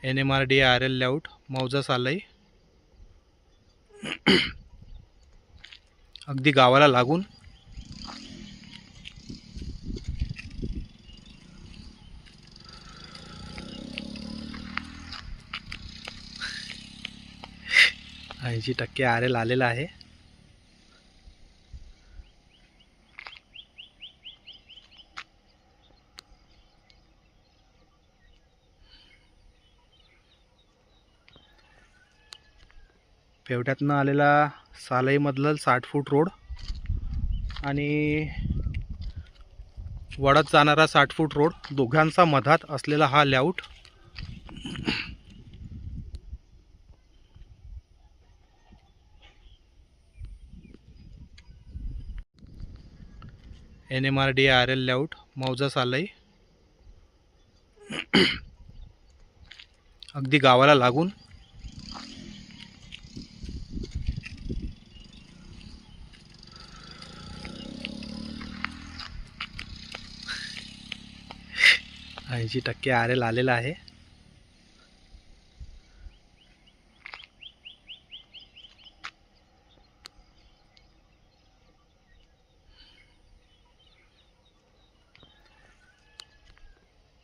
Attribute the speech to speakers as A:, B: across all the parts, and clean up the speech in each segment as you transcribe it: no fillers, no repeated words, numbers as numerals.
A: NMRDARL layout मौजा सालई अगदी गावाला लागून %80 RL आलेला आहे। पेवट्यातनं आलेला सालईमधलं 60 फूट रोड आणि वडात जाणारा 60 फूट रोड दोघांचा मधात असलेला हा लेआउट NMRDARL लेआउट मौजा सालई अगदी गावाला लागून %80 RL आलेला आहे।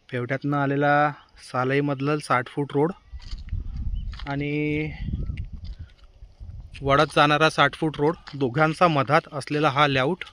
A: पेवट्यातनं आलेला सालईमधलं 60 फूट रोड आणि वडात जाणारा 60 फूट रोड दोघांचा मधात असलेला हा लेआउट